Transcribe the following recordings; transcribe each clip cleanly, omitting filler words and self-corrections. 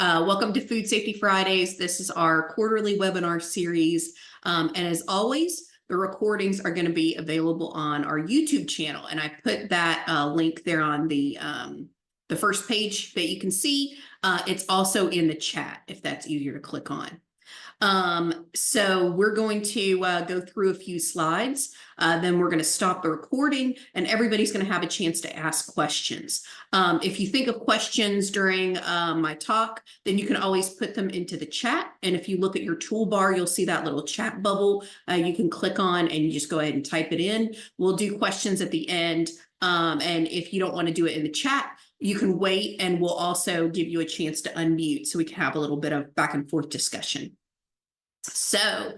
Welcome to Food Safety Fridays. This is our quarterly webinar series. And as always, the recordings are going to be available on our YouTube channel. And I put that link there on the first page that you can see. It's also in the chat if that's easier to click on. So we're going to go through a few slides, then we're going to stop the recording and everybody's going to have a chance to ask questions. If you think of questions during my talk, then you can always put them into the chat. And if you look at your toolbar, you'll see that little chat bubble you can click on and you just go ahead and type it in. We'll do questions at the end. And if you don't want to do it in the chat, you can wait and we'll also give you a chance to unmute so we can have a little bit of back and forth discussion. So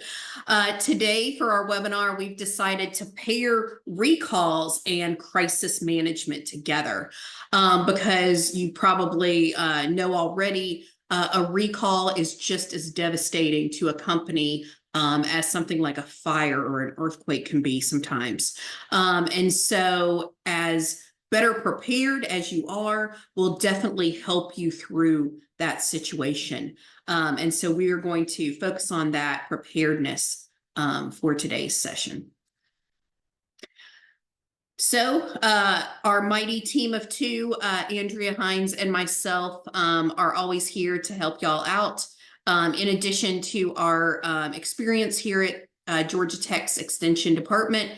today for our webinar, we've decided to pair recalls and crisis management together because you probably know already a recall is just as devastating to a company as something like a fire or an earthquake can be sometimes. And so as better prepared as you are will definitely help you through that situation. And so we are going to focus on that preparedness for today's session. So our mighty team of two, Andrea Hines and myself, are always here to help y'all out. In addition to our experience here at Georgia Tech's Extension Department,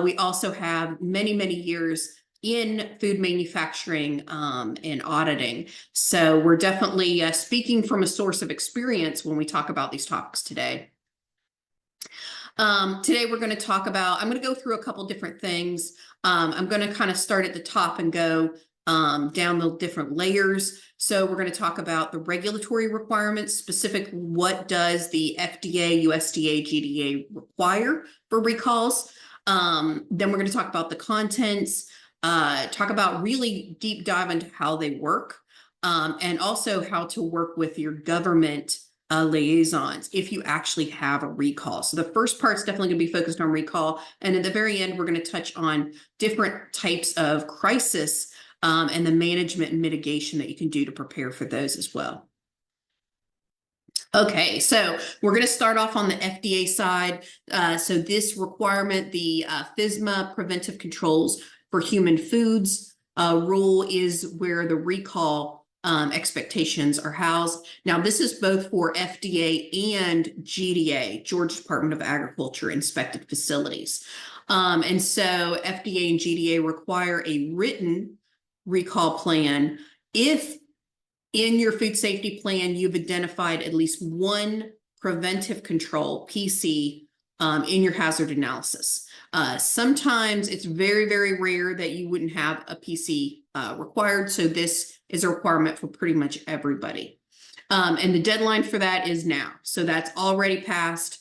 we also have many, many years in food manufacturing and auditing. So we're definitely speaking from a source of experience when we talk about these topics today. Today we're going to talk about, I'm going to go through a couple different things. I'm going to kind of start at the top and go down the different layers. So we're going to talk about the regulatory requirements, specific what does the FDA, USDA, GDA require for recalls. Then we're going to talk about the contents, talk about really deep dive into how they work, and also how to work with your government liaisons if you actually have a recall. So the first part's definitely going to be focused on recall. And at the very end, we're going to touch on different types of crisis and the management and mitigation that you can do to prepare for those as well. Okay, so we're going to start off on the FDA side. So this requirement, the FSMA preventive controls for human foods rule is where the recall expectations are housed. Now, this is both for FDA and GDA, Georgia Department of Agriculture inspected facilities. And so FDA and GDA require a written recall plan if in your food safety plan you've identified at least one preventive control, PC, in your hazard analysis. Sometimes it's very, very rare that you wouldn't have a PC required. So this is a requirement for pretty much everybody. And the deadline for that is now. So that's already passed.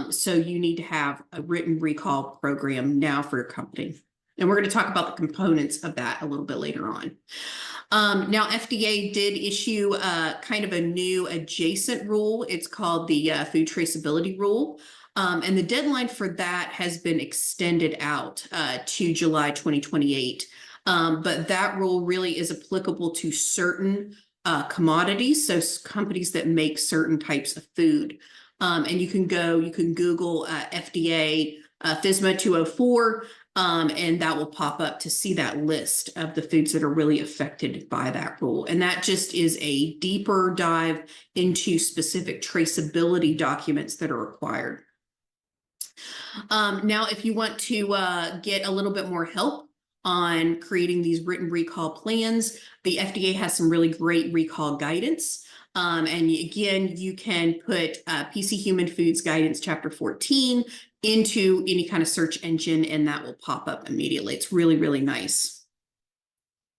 So you need to have a written recall program now for your company. And we're going to talk about the components of that a little bit later on. Now, FDA did issue kind of a new adjacent rule. It's called the food traceability rule. And the deadline for that has been extended out to July 2028. But that rule really is applicable to certain commodities, so companies that make certain types of food. And you can Google FDA FSMA 204, and that will pop up to see that list of the foods that are really affected by that rule. And that just is a deeper dive into specific traceability documents that are required. Now, if you want to get a little bit more help on creating these written recall plans, the FDA has some really great recall guidance. And again, you can put PC Human Foods Guidance Chapter 14 into any kind of search engine, and that will pop up immediately. It's really, really nice.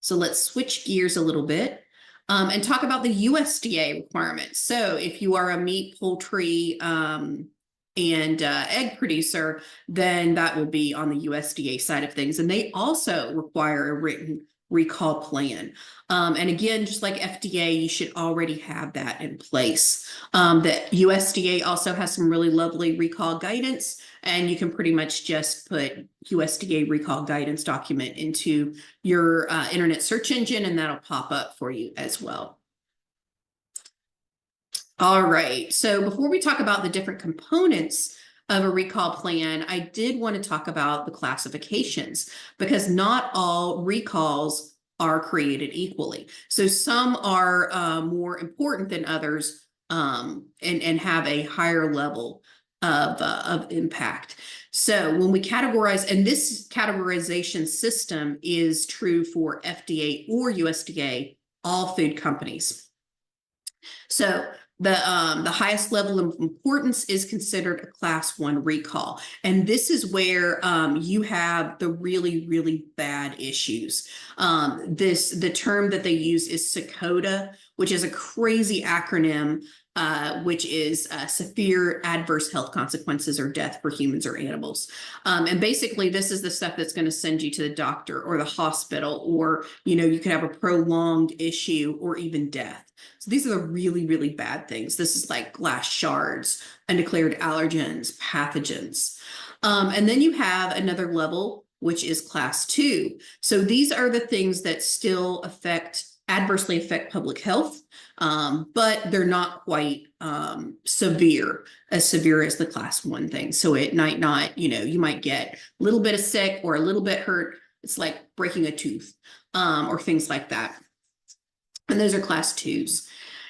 So let's switch gears a little bit and talk about the USDA requirements. So if you are a meat, poultry, and egg producer, then that will be on the USDA side of things. And they also require a written recall plan. And again, just like FDA, you should already have that in place. The USDA also has some really lovely recall guidance, and you can pretty much just put USDA recall guidance document into your internet search engine, and that'll pop up for you as well. All right. So before we talk about the different components of a recall plan, I did want to talk about the classifications because not all recalls are created equally. So some are more important than others and have a higher level of impact. So when we categorize, and this categorization system is true for FDA or USDA, all food companies. So the highest level of importance is considered a class 1 recall. And this is where you have the really, really bad issues. The term that they use is SACOTA, which is a crazy acronym, which is severe adverse health consequences or death for humans or animals. And basically, this is the stuff that's going to send you to the doctor or the hospital, or, you could have a prolonged issue or even death. So these are the really, really bad things. This is like glass shards, undeclared allergens, pathogens. And then you have another level, which is class 2. So these are the things that still adversely affect public health, but they're not quite as severe as the class 1 thing. So it might not, you might get a little bit of sick or a little bit hurt. It's like breaking a tooth or things like that. And those are class 2s.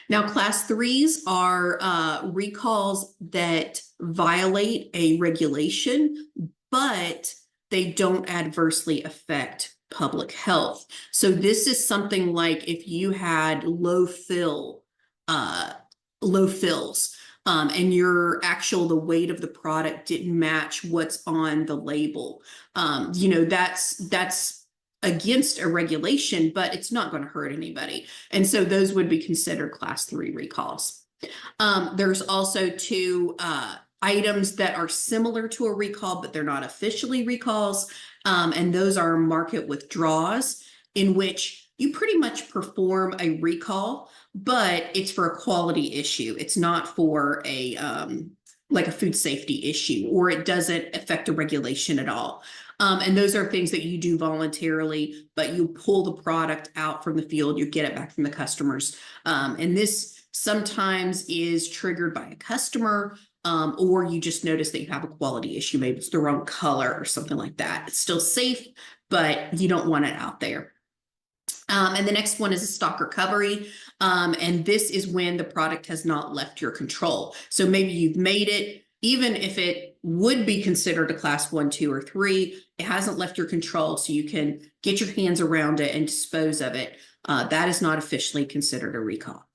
Now, class 3s are recalls that violate a regulation, but they don't adversely affect public health. So this is something like if you had low fills, and the weight of the product didn't match what's on the label. That's against a regulation, but it's not going to hurt anybody. And so those would be considered class 3 recalls. There's also 2 items that are similar to a recall, but they're not officially recalls. And those are market withdrawals, in which you pretty much perform a recall, but it's for a quality issue. It's not for like a food safety issue, or it doesn't affect a regulation at all. And those are things that you do voluntarily, but you pull the product out from the field, you get it back from the customers. And this sometimes is triggered by a customer, or you just notice that you have a quality issue. Maybe it's the wrong color or something like that. It's still safe, but you don't want it out there. And the next one is a stock recovery. And this is when the product has not left your control. So maybe you've made it, even if it would be considered a class 1, 2, or 3, it hasn't left your control, so you can get your hands around it and dispose of it. That is not officially considered a recall.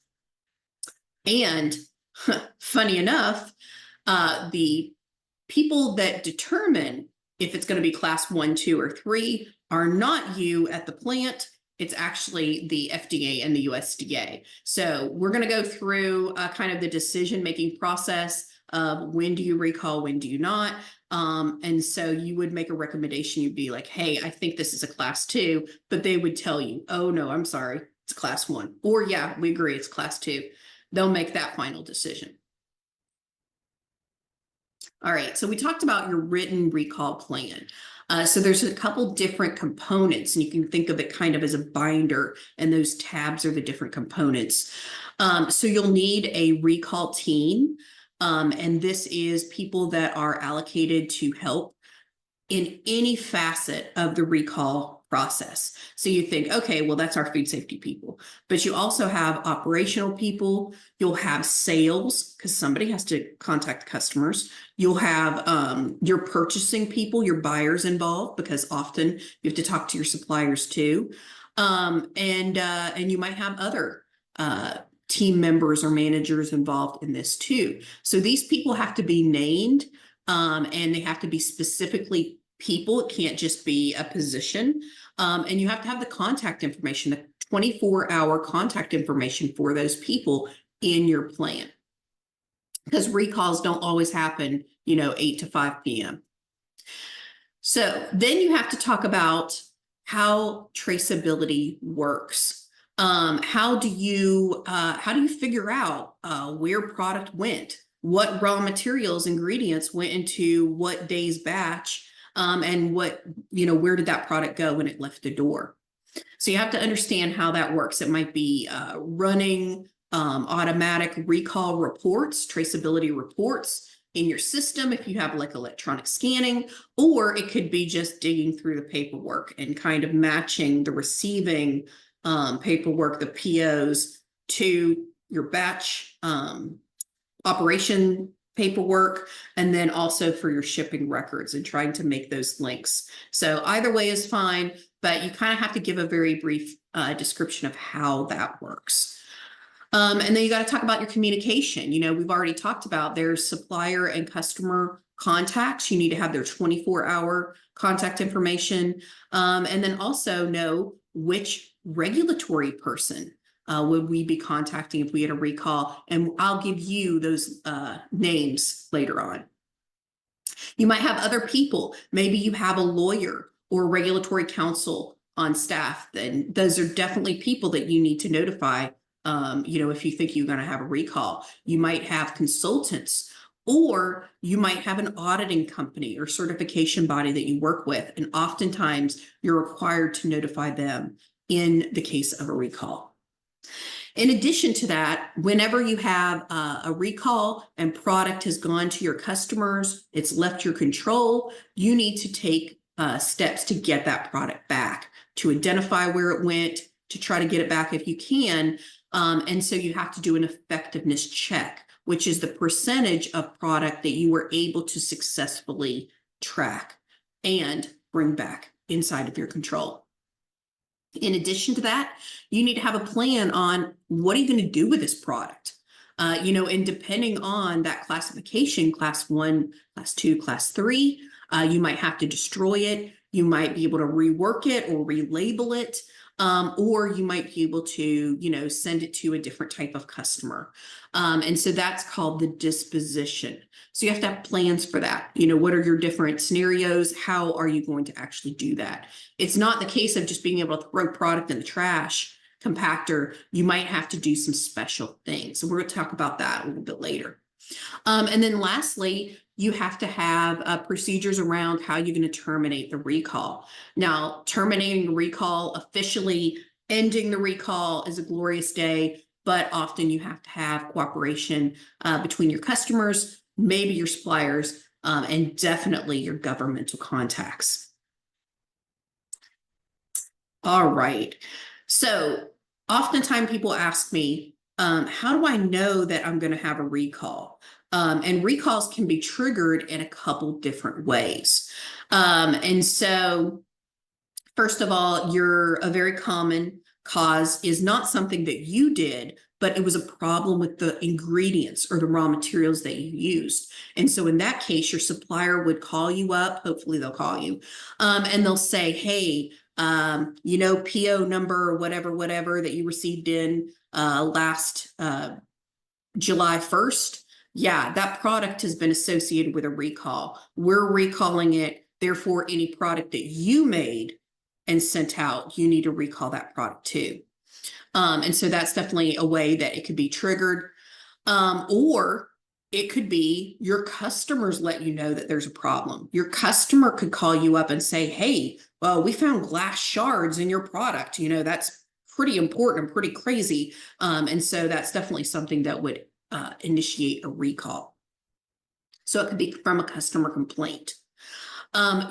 And funny enough, the people that determine if it's going to be class 1, 2, or 3 are not you at the plant. It's actually the FDA and the USDA. So we're going to go through kind of the decision-making process of when do you recall, when do you not. And so you would make a recommendation. You'd be like, hey, I think this is a class 2, but they would tell you, oh no, I'm sorry, it's class 1. Or yeah, we agree, it's class 2. They'll make that final decision. All right, so we talked about your written recall plan. So there's a couple different components, and you can think of it kind of as a binder, and those tabs are the different components. So you'll need a recall team, and this is people that are allocated to help in any facet of the recall process. So you think, okay, well, that's our food safety people, but you also have operational people. You'll have sales, because somebody has to contact customers. You'll have your purchasing people, your buyers involved, because often you have to talk to your suppliers too. And you might have other team members or managers involved in this too. So these people have to be named, and they have to be specifically people. It can't just be a position. And you have to have the contact information, the 24-hour contact information for those people in your plan. Because recalls don't always happen, 8 to 5 p.m. So then you have to talk about how traceability works. How do you figure out where product went, what raw materials, ingredients went into what day's batch, and where did that product go when it left the door? So you have to understand how that works. It might be running automatic recall reports, traceability reports in your system if you have like electronic scanning, or it could be just digging through the paperwork and kind of matching the receiving paperwork, the POs, to your batch operation paperwork, and then also for your shipping records and trying to make those links. So either way is fine, but you kind of have to give a very brief description of how that works. And then you got to talk about your communication. You know, we've already talked about there's supplier and customer contacts. You need to have their 24-hour contact information. And then also know which regulatory person would we be contacting if we had a recall. And I'll give you those names later on. You might have other people. Maybe you have a lawyer or regulatory counsel on staff. Then those are definitely people that you need to notify. You know, if you think you're going to have a recall. You might have consultants, or you might have an auditing company or certification body that you work with. And oftentimes you're required to notify them in the case of a recall. In addition to that, whenever you have a recall and product has gone to your customers, it's left your control, you need to take steps to get that product back, to identify where it went, to try to get it back if you can. And so you have to do an effectiveness check, which is the percentage of product that you were able to successfully track and bring back inside of your control. In addition to that, you need to have a plan on what are you going to do with this product? You know, and depending on that classification, class 1, class 2, class 3, you might have to destroy it. You might be able to rework it or relabel it. Or you might be able to, you know, send it to a different type of customer. And so that's called the disposition. So you have to have plans for that. You know, what are your different scenarios? How are you going to actually do that? It's not the case of just being able to throw product in the trash compactor. You might have to do some special things. So we're going to talk about that a little bit later. And then lastly, you have to have procedures around how you're going to terminate the recall. Now, terminating the recall, officially ending the recall, is a glorious day, but often you have to have cooperation between your customers, maybe your suppliers, and definitely your governmental contacts. All right. So oftentimes people ask me, how do I know that I'm going to have a recall? And recalls can be triggered in a couple different ways. And so, first of all, a very common cause is not something that you did, but it was a problem with the ingredients or the raw materials that you used. And so in that case, your supplier would call you up, hopefully they'll call you, and they'll say, hey, you know, PO number or whatever that you received in last July 1st. Yeah, that product has been associated with a recall. We're recalling it. Therefore, any product that you made and sent out, you need to recall that product too. And so that's definitely a way that it could be triggered. Or it could be your customers let you know that there's a problem. Your customer could call you up and say, hey, well, we found glass shards in your product. You know, that's pretty important and pretty crazy. And so that's definitely something that would initiate a recall. So it could be from a customer complaint.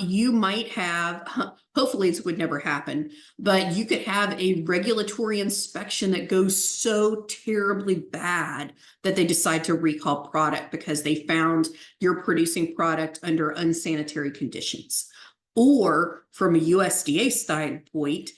You might have, hopefully this would never happen, but you could have a regulatory inspection that goes so terribly bad that they decide to recall product because they found you're producing product under unsanitary conditions. Or from a USDA standpoint,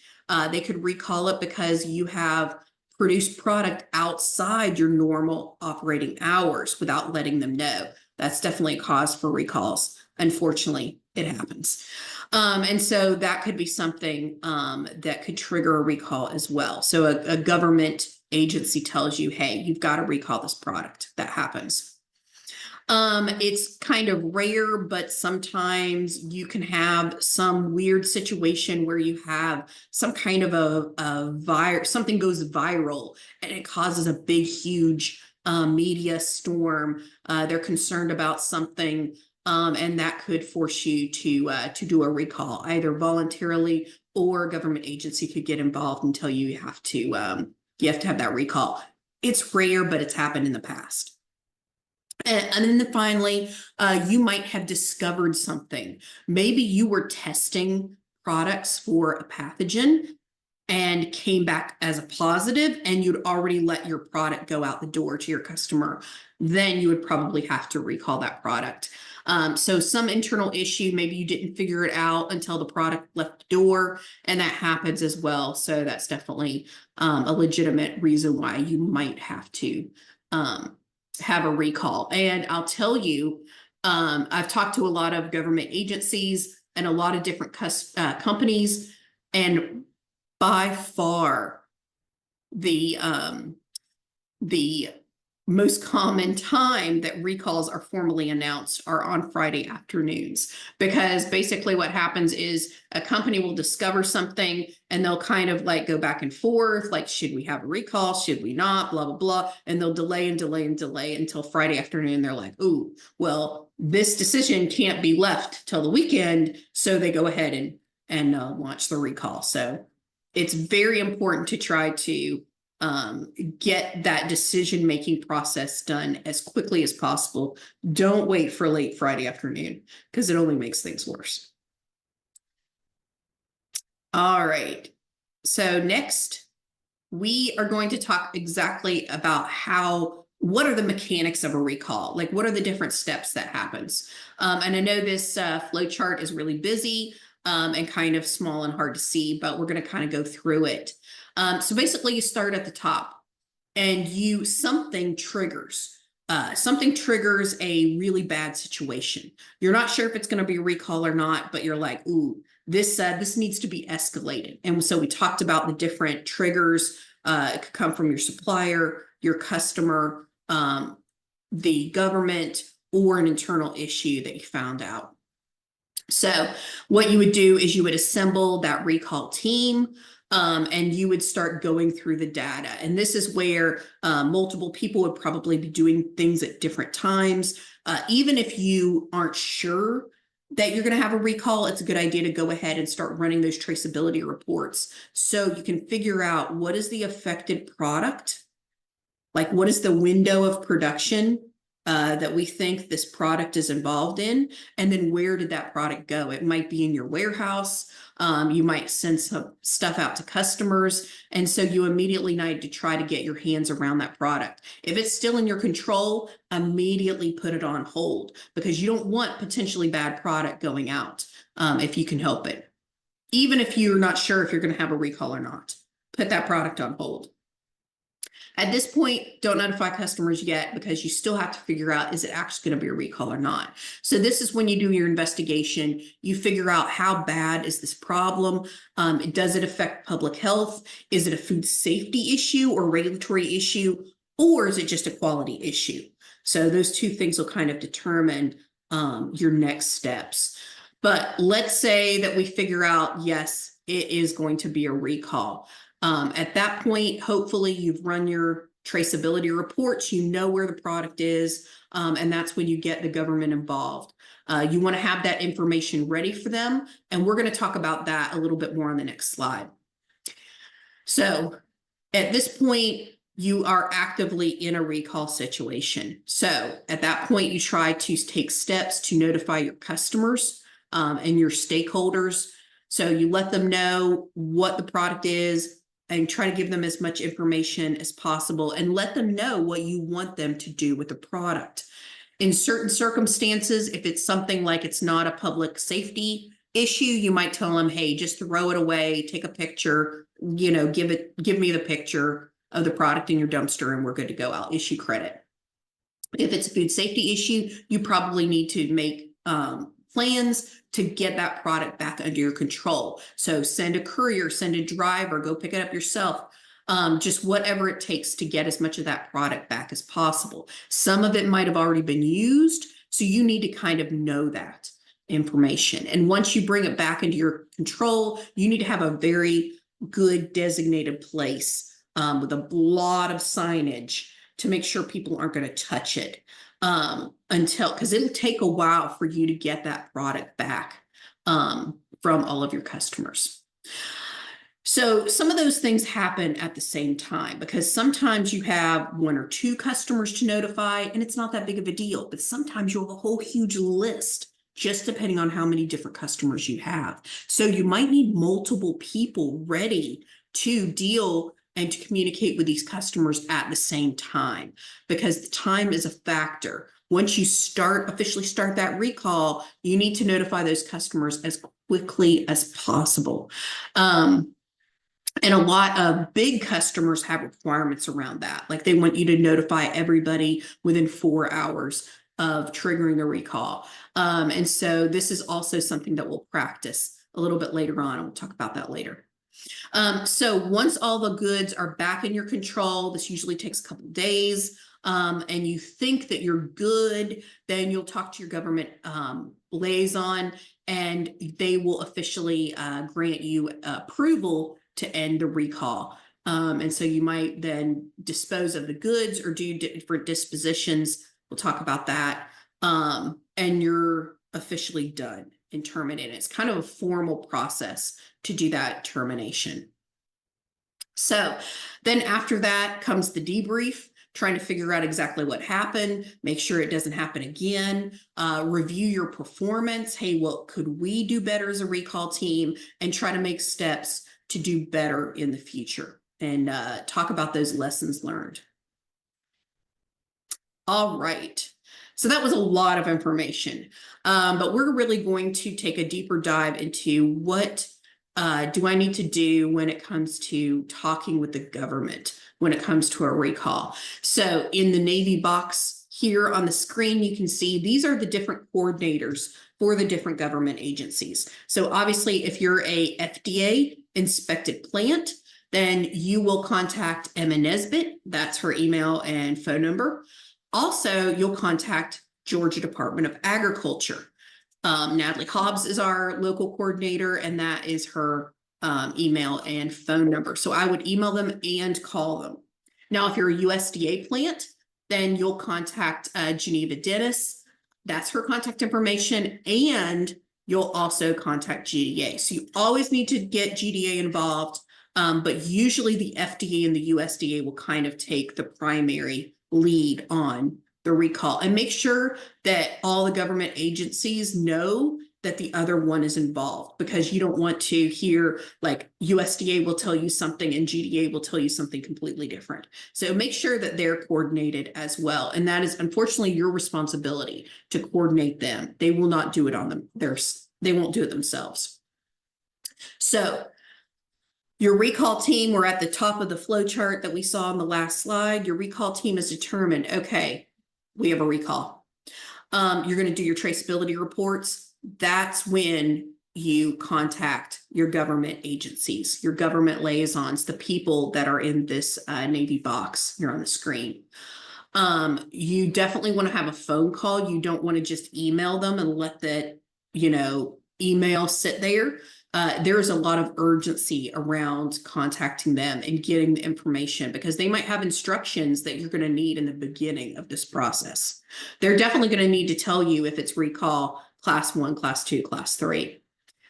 they could recall it because you have produced product outside your normal operating hours without letting them know. That's definitely a cause for recalls. Unfortunately, it happens. And so that could be something that could trigger a recall as well. So a government agency tells you, hey, you've got to recall this product. That happens. It's kind of rare, but sometimes you can have some weird situation where you have some kind of a virus, something goes viral and it causes a big, huge media storm. They're concerned about something, and that could force you to do a recall, either voluntarily or a government agency could get involved and tell you you have to have that recall. It's rare, but it's happened in the past. And then finally, you might have discovered something. Maybe you were testing products for a pathogen and came back as a positive, and you'd already let your product go out the door to your customer. Then you would probably have to recall that product. So some internal issue, maybe you didn't figure it out until the product left the door, and that happens as well. So that's definitely a legitimate reason why you might have to have a recall. And I'll tell you, I've talked to a lot of government agencies and a lot of different companies, and by far the most common time that recalls are formally announced are on Friday afternoons, because basically what happens is a company will discover something and they'll kind of like go back and forth, like, should we have a recall? Should we not? Blah, blah, blah. And they'll delay and delay and delay until Friday afternoon. They're like, ooh, well, this decision can't be left till the weekend. So they go ahead and launch the recall. So it's very important to try to get that decision-making process done as quickly as possible. Don't wait for late Friday afternoon, because it only makes things worse. All right. So next, we are going to talk exactly about what are the mechanics of a recall? Like, what are the different steps that happens? And I know this flow chart is really busy and kind of small and hard to see, but we're going to kind of go through it. So basically you start at the top and something triggers a really bad situation. You're not sure if it's going to be a recall or not, but you're like, ooh, this needs to be escalated. And so we talked about the different triggers. It could come from your supplier, your customer, the government, or an internal issue that you found out. So what you would do is you would assemble that recall team, and you would start going through the data. And this is where multiple people would probably be doing things at different times. Even if you aren't sure that you're going to have a recall, it's a good idea to go ahead and start running those traceability reports so you can figure out what is the affected product, like what is the window of production that we think this product is involved in, and then where did that product go? It might be in your warehouse. You might send some stuff out to customers, and so you immediately need to try to get your hands around that product. If it's still in your control, immediately put it on hold, because you don't want potentially bad product going out if you can help it. Even if you're not sure if you're going to have a recall or not, put that product on hold. At this point, don't notify customers yet, because you still have to figure out, is it actually going to be a recall or not? So this is when you do your investigation. You figure out, how bad is this problem? Does it affect public health? Is it a food safety issue or regulatory issue? Or is it just a quality issue? So those two things will kind of determine your next steps. But let's say that we figure out, yes, it is going to be a recall. At that point, hopefully you've run your traceability reports, you know where the product is, and that's when you get the government involved. You want to have that information ready for them, and we're going to talk about that a little bit more on the next slide. So at this point, you are actively in a recall situation. So at that point, you try to take steps to notify your customers and your stakeholders. So you let them know what the product is, and try to give them as much information as possible, and let them know what you want them to do with the product. In certain circumstances, if it's something like it's not a public safety issue, you might tell them, hey, just throw it away, take a picture, give me the picture of the product in your dumpster and we're good to go. I'll issue credit. If it's a food safety issue, you probably need to make plans to get that product back under your control. So send a courier, send a driver, go pick it up yourself. Just whatever it takes to get as much of that product back as possible. Some of it might have already been used, so you need to kind of know that information. And once you bring it back into your control, you need to have a very good designated place with a lot of signage to make sure people aren't going to touch it. Because it'll take a while for you to get that product back from all of your customers. So some of those things happen at the same time because sometimes you have one or two customers to notify and it's not that big of a deal, but sometimes you have a whole huge list just depending on how many different customers you have. So you might need multiple people ready to deal and to communicate with these customers at the same time because the time is a factor. Once you officially start that recall, you need to notify those customers as quickly as possible. And a lot of big customers have requirements around that. Like they want you to notify everybody within 4 hours of triggering a recall. And so this is also something that we'll practice a little bit later on. And we'll talk about that later. So once all the goods are back in your control, this usually takes a couple of days, and you think that you're good, then you'll talk to your government liaison and they will officially grant you approval to end the recall. And so you might then dispose of the goods or do different dispositions. We'll talk about that. And you're officially done and terminated. It's kind of a formal process to do that termination. So then after that comes the debrief, trying to figure out exactly what happened, make sure it doesn't happen again, review your performance. Hey, what could we do better as a recall team, and try to make steps to do better in the future and talk about those lessons learned. All right. So that was a lot of information, but we're really going to take a deeper dive into what do I need to do when it comes to talking with the government when it comes to a recall. So in the Navy box here on the screen, you can see these are the different coordinators for the different government agencies. So obviously, if you're a FDA inspected plant, then you will contact Emma Nesbitt. That's her email and phone number. Also, you'll contact Georgia Department of Agriculture. Natalie Hobbs is our local coordinator, and that is her email and phone number. So I would email them and call them. Now, if you're a USDA plant, then you'll contact Geneva Dennis. That's her contact information, and you'll also contact GDA. So you always need to get GDA involved, but usually the FDA and the USDA will kind of take the primary lead on the recall, and make sure that all the government agencies know that the other one is involved, because you don't want to hear like USDA will tell you something and GDA will tell you something completely different. So make sure that they're coordinated as well. And that is unfortunately your responsibility to coordinate them. They will not do it on them. They won't do it themselves. So your recall team, we're at the top of the flow chart that we saw on the last slide. Your recall team is determined, okay, we have a recall. You're going to do your traceability reports. That's when you contact your government agencies, your government liaisons, the people that are in this Navy box here on the screen. You definitely want to have a phone call. You don't want to just email them and let that, email sit there. There's a lot of urgency around contacting them and getting the information, because they might have instructions that you're going to need in the beginning of this process. They're definitely going to need to tell you if it's recall class 1, class 2, class 3.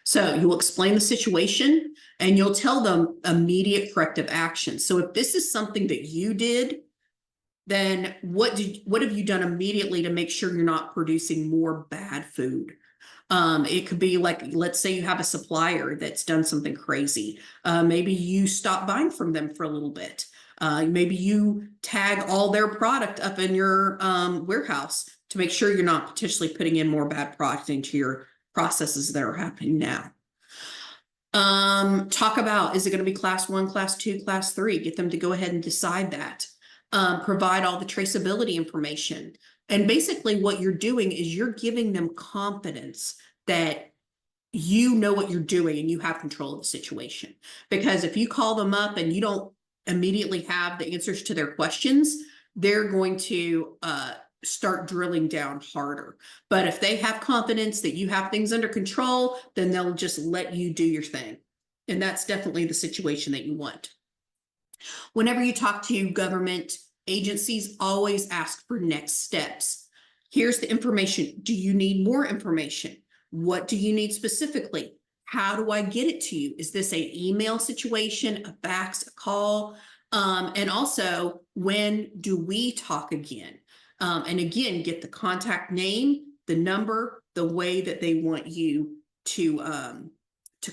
So you'll explain the situation and you'll tell them immediate corrective action. So if this is something that you did, then what have you done immediately to make sure you're not producing more bad food? It could be like, let's say you have a supplier that's done something crazy. Maybe you stop buying from them for a little bit. Maybe you tag all their product up in your warehouse to make sure you're not potentially putting in more bad product into your processes that are happening now. Talk about, is it going to be class 1, class 2, class 3? Get them to go ahead and decide that. Provide all the traceability information. And basically what you're doing is you're giving them confidence that you know what you're doing and you have control of the situation. Because if you call them up and you don't immediately have the answers to their questions, they're going to start drilling down harder. But if they have confidence that you have things under control, then they'll just let you do your thing. And that's definitely the situation that you want. Whenever you talk to government agencies, always ask for next steps. Here's the information. Do you need more information? What do you need specifically? How do I get it to you? Is this an email situation, a fax, a call? And also, when do we talk again? And again, get the contact name, the number, the way that they want you to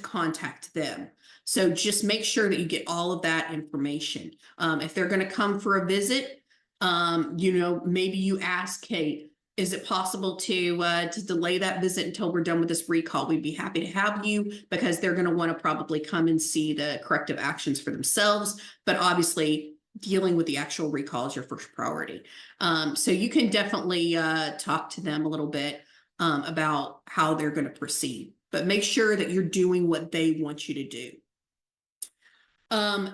contact them. So just make sure that you get all of that information. If they're going to come for a visit, maybe you ask, hey, is it possible to delay that visit until we're done with this recall? We'd be happy to have you, because they're going to want to probably come and see the corrective actions for themselves. But obviously, dealing with the actual recall is your first priority. So you can definitely talk to them a little bit about how they're going to proceed, but make sure that you're doing what they want you to do.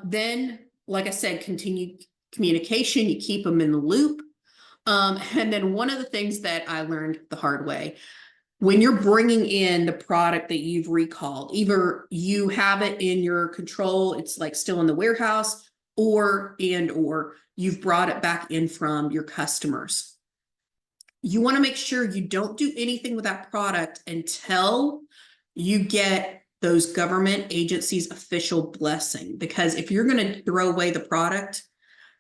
Then, like I said, continue communication. You keep them in the loop. And then one of the things that I learned the hard way, when you're bringing in the product that you've recalled, either you have it in your control, it's like still in the warehouse, or you've brought it back in from your customers. You want to make sure you don't do anything with that product until you get those government agencies' official blessing. Because if you're going to throw away the product,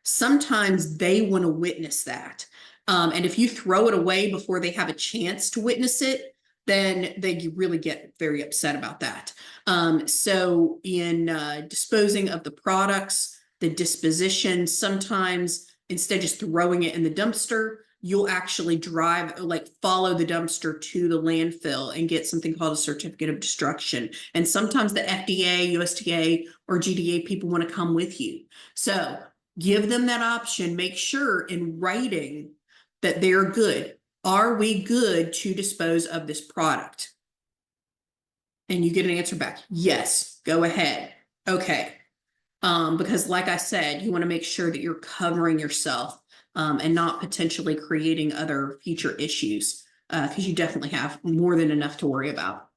sometimes they want to witness that. And if you throw it away before they have a chance to witness it, then they really get very upset about that. So in disposing of the products, the disposition, sometimes instead of just throwing it in the dumpster, you'll actually follow the dumpster to the landfill and get something called a certificate of destruction. And sometimes the FDA, USDA, or GDA people want to come with you. So give them that option. Make sure in writing that they're good. Are we good to dispose of this product? And you get an answer back. Yes, go ahead. Okay. Because like I said, you want to make sure that you're covering yourself and not potentially creating other future issues, because you definitely have more than enough to worry about.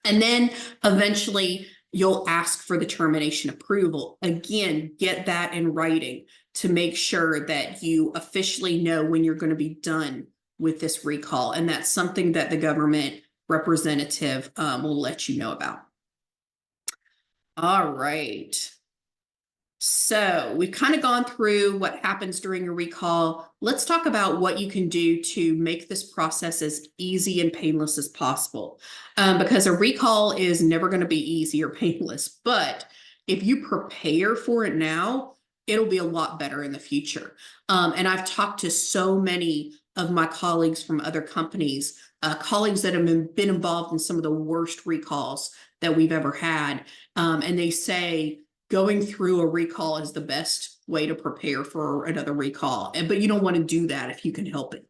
And then eventually you'll ask for the termination approval. Again, get that in writing to make sure that you officially know when you're going to be done with this recall. And that's something that the government representative will let you know about. All right. So we've kind of gone through what happens during a recall. Let's talk about what you can do to make this process as easy and painless as possible. Because a recall is never going to be easy or painless, but if you prepare for it now, it'll be a lot better in the future. And I've talked to so many of my colleagues from other companies, colleagues that have been involved in some of the worst recalls that we've ever had. And they say, going through a recall is the best way to prepare for another recall. But you don't want to do that if you can help it.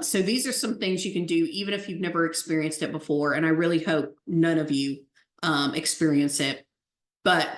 So these are some things you can do, even if you've never experienced it before. And I really hope none of you experience it. But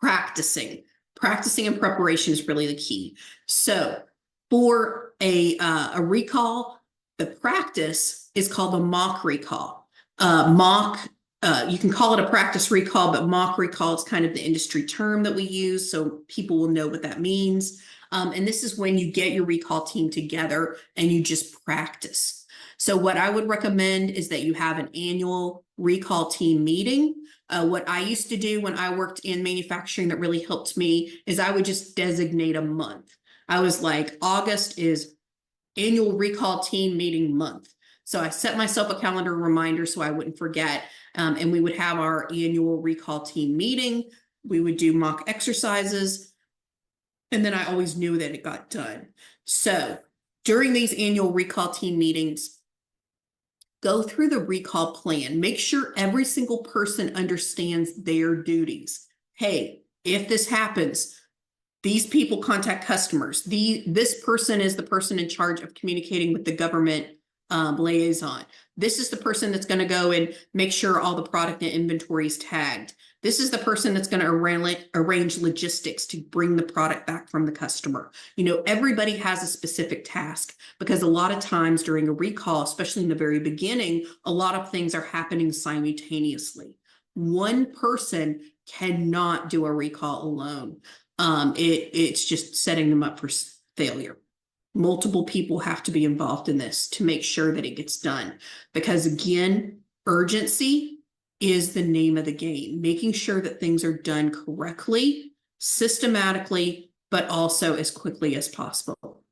practicing and preparation is really the key. So for a recall, the practice is called a mock recall. You can call it a practice recall, but mock recall is kind of the industry term that we use, so people will know what that means. And this is when you get your recall team together and you just practice. So what I would recommend is that you have an annual recall team meeting. What I used to do when I worked in manufacturing that really helped me is I would just designate a month. I was like, August is annual recall team meeting month. So I set myself a calendar reminder so I wouldn't forget. And we would have our annual recall team meeting. We would do mock exercises. And then I always knew that it got done. So during these annual recall team meetings, go through the recall plan. Make sure every single person understands their duties. Hey, if this happens, these people contact customers. This person is the person in charge of communicating with the government liaison. This is the person that's going to go and make sure all the product and inventory is tagged. This is the person that's going to arrange logistics to bring the product back from the customer. Everybody has a specific task, because a lot of times during a recall, especially in the very beginning, a lot of things are happening simultaneously. One person cannot do a recall alone. It's just setting them up for failure. Multiple people have to be involved in this to make sure that it gets done. Because again, urgency is the name of the game, making sure that things are done correctly, systematically, but also as quickly as possible.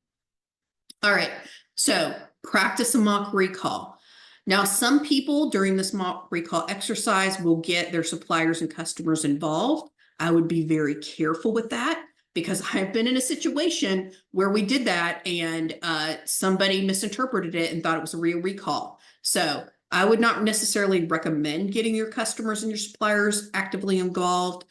All right, so practice a mock recall. Now, some people during this mock recall exercise will get their suppliers and customers involved. I would be very careful with that because I've been in a situation where we did that and somebody misinterpreted it and thought it was a real recall. So I would not necessarily recommend getting your customers and your suppliers actively involved,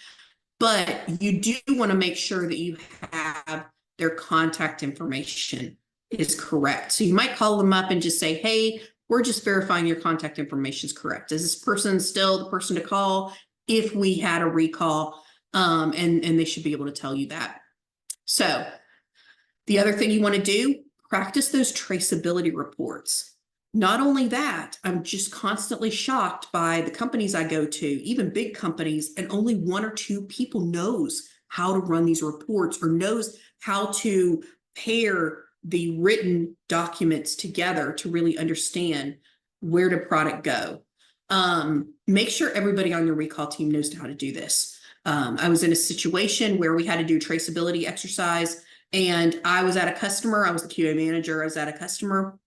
but you do want to make sure that you have their contact information is correct. So you might call them up and just say, hey, we're just verifying your contact information is correct. Is this person still the person to call if we had a recall? And they should be able to tell you that. So the other thing you want to do, practice those traceability reports. Not only that, I'm just constantly shocked by the companies I go to, even big companies, and only 1 or 2 people knows how to run these reports or knows how to pair the written documents together to really understand where did product go. Make sure everybody on your recall team knows how to do this. I was in a situation where we had to do a traceability exercise, and I was at a customer. I was the QA manager. I was at a customer.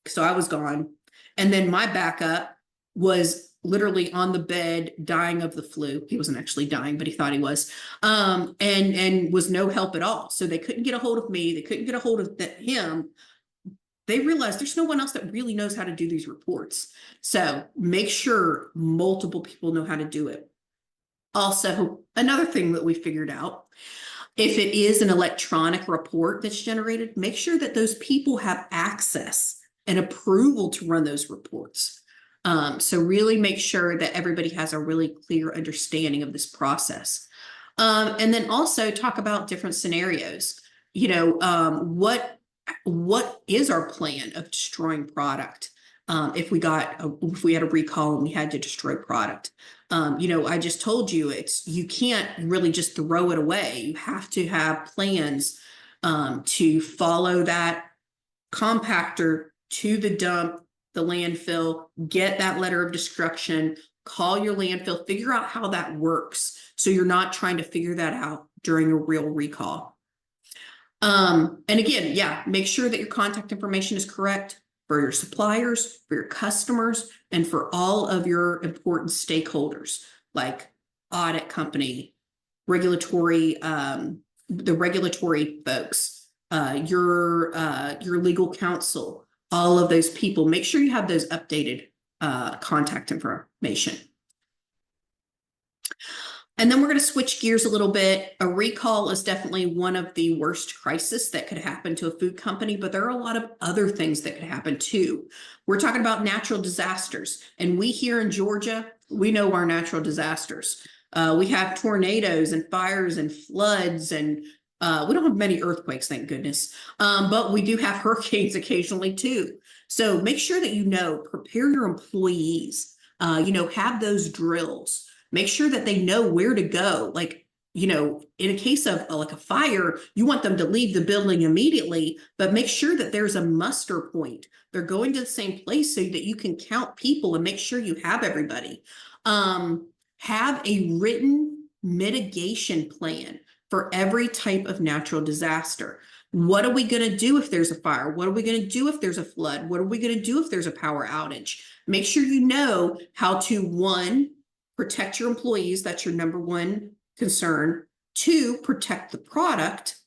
So I was gone. And then my backup was literally on the bed dying of the flu. He wasn't actually dying, but he thought he was, and was no help at all. So they couldn't get a hold of me. They couldn't get a hold of him. They realized there's no one else that really knows how to do these reports. So make sure multiple people know how to do it. Also, another thing that we figured out, if it is an electronic report that's generated, make sure that those people have access and approval to run those reports. So really make sure that everybody has a really clear understanding of this process. And then also talk about different scenarios. You know, what is our plan of destroying product? If we had a recall and we had to destroy product. You know, I just told you you can't really just throw it away. You have to have plans to follow that compactor to the dump, the landfill, get that letter of destruction, call your landfill, figure out how that works. So you're not trying to figure that out during a real recall. And again, yeah, make sure that your contact information is correct for your suppliers, for your customers, and for all of your important stakeholders like audit company, regulatory, the regulatory folks, your legal counsel, all of those people. Make sure you have those updated contact information. And then we're going to switch gears a little bit. A recall is definitely one of the worst crises that could happen to a food company, but there are a lot of other things that could happen too. We're talking about natural disasters, and we here in Georgia, we know our natural disasters. We have tornadoes and fires and floods, and we don't have many earthquakes, thank goodness, but we do have hurricanes occasionally too. So make sure that you know, prepare your employees, you know, have those drills. Make sure that they know where to go. Like, you know, in a case of like a fire, you want them to leave the building immediately, but make sure that there's a muster point. They're going to the same place so that you can count people and make sure you have everybody. Have a written mitigation plan for every type of natural disaster. What are we going to do if there's a fire? What are we going to do if there's a flood? What are we going to do if there's a power outage? Make sure you know how to, 1, protect your employees. That's your number 1 concern. 2, protect the product.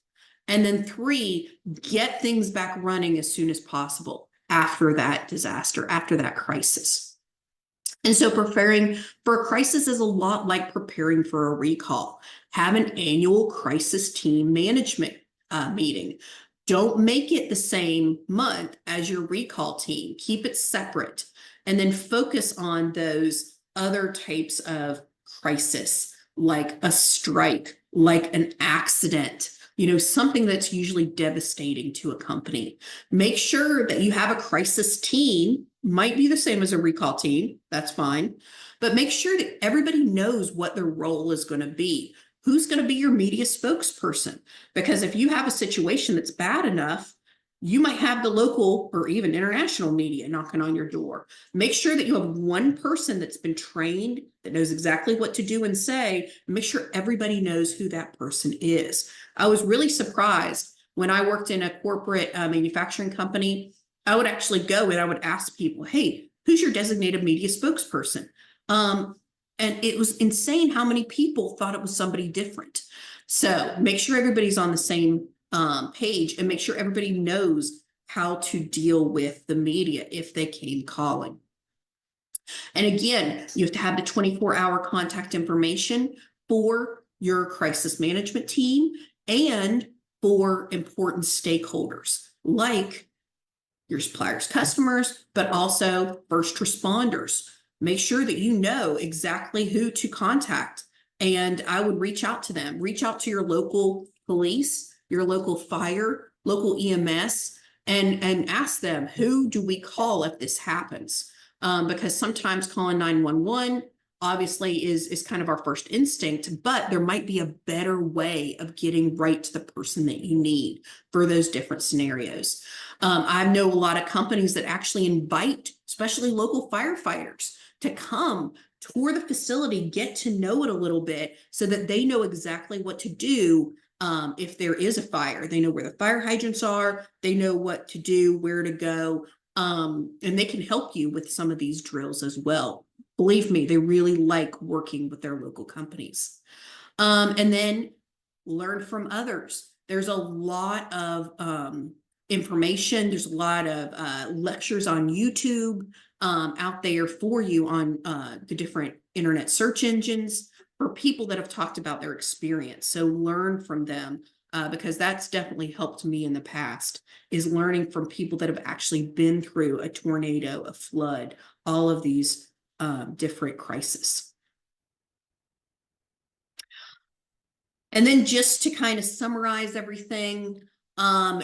And then 3, get things back running as soon as possible after that disaster, after that crisis. And so preparing for a crisis is a lot like preparing for a recall. Have an annual crisis team management meeting. Don't make it the same month as your recall team. Keep it separate. And then focus on those other types of crisis, like a strike, like an accident, you know, something that's usually devastating to a company. Make sure that you have a crisis team, might be the same as a recall team, that's fine, but make sure that everybody knows what their role is going to be. Who's going to be your media spokesperson? Because if you have a situation that's bad enough, You might have the local or even international media knocking on your door. Make sure that you have one person that's been trained, that knows exactly what to do and say, and make sure everybody knows who that person is. I was really surprised when I worked in a corporate manufacturing company. I would actually go and I would ask people, hey, who's your designated media spokesperson? And it was insane how many people thought it was somebody different. So make sure everybody's on the same page, and make sure everybody knows how to deal with the media if they came calling. And again, you have to have the 24-hour contact information for your crisis management team and for important stakeholders like your suppliers, customers, but also first responders. Make sure that you know exactly who to contact. And I would reach out to them, reach out to your local police, your local fire, local EMS, and ask them, who do we call if this happens? Because sometimes calling 911 obviously is kind of our first instinct, but there might be a better way of getting right to the person that you need for those different scenarios. I know a lot of companies that actually invite, especially local firefighters, to come tour the facility, get to know it a little bit so that they know exactly what to do if there is a fire. They know where the fire hydrants are, they know what to do, where to go, and they can help you with some of these drills as well. Believe me, they really like working with their local companies. And then learn from others. There's a lot of information. There's a lot of lectures on YouTube out there for you on the different internet search engines for people that have talked about their experience. So learn from them because that's definitely helped me in the past, is learning from people that have actually been through a tornado, a flood, all of these different crises. And then just to kind of summarize everything,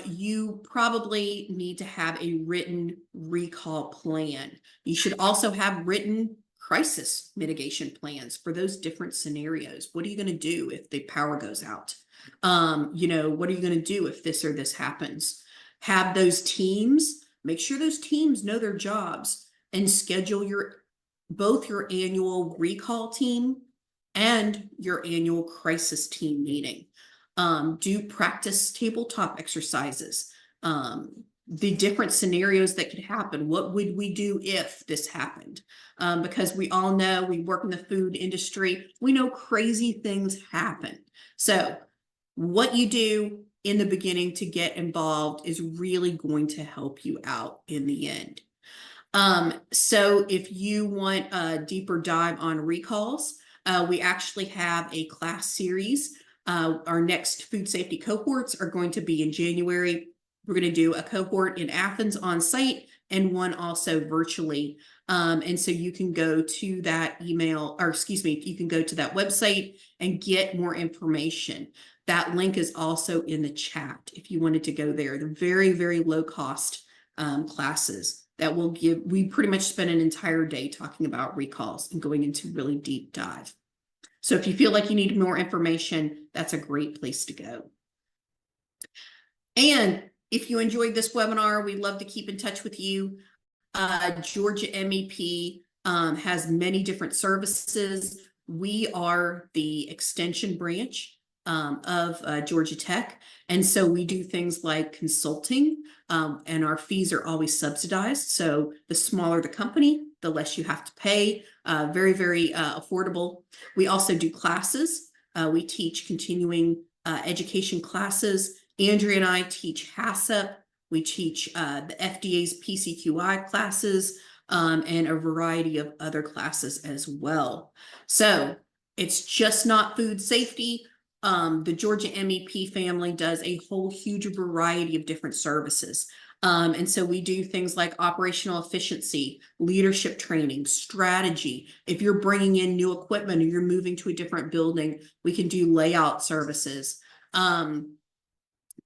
you probably need to have a written recall plan. You should also have written crisis mitigation plans for those different scenarios. What are you going to do if the power goes out? What are you going to do if this or this happens? Have those teams, make sure those teams know their jobs, and schedule both your annual recall team and your annual crisis team meeting. Do practice tabletop exercises, the different scenarios that could happen. What would we do if this happened? Because we all know, we work in the food industry, we know crazy things happen. So what you do in the beginning to get involved is really going to help you out in the end. So if you want a deeper dive on recalls, we actually have a class series. Our next food safety cohorts are going to be in January. We're going to do a cohort in Athens on site and one also virtually. And so you can go to that you can go to that website and get more information. That link is also in the chat if you wanted to go there. They're very, very low cost classes that will give. We pretty much spend an entire day talking about recalls and going into really deep dive. So if you feel like you need more information, that's a great place to go. And if you enjoyed this webinar, we'd love to keep in touch with you. Georgia MEP has many different services. We are the extension branch of Georgia Tech. And so we do things like consulting, and our fees are always subsidized. So the smaller the company, the less you have to pay. Very, very affordable. We also do classes. We teach continuing education classes. Andrea and I teach HACCP. We teach the FDA's PCQI classes and a variety of other classes as well. So it's just not food safety. The Georgia MEP family does a whole huge variety of different services. And so we do things like operational efficiency, leadership training, strategy. If you're bringing in new equipment or you're moving to a different building, we can do layout services,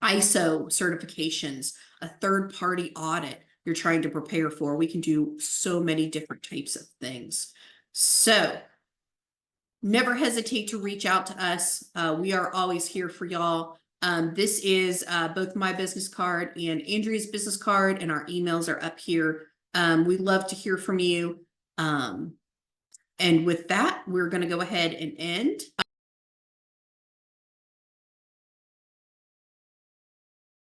ISO certifications, a third-party audit you're trying to prepare for. We can do so many different types of things. So never hesitate to reach out to us. We are always here for y'all. This is both my business card and Andrea's business card, and our emails are up here. We'd love to hear from you. And with that, we're going to go ahead and end.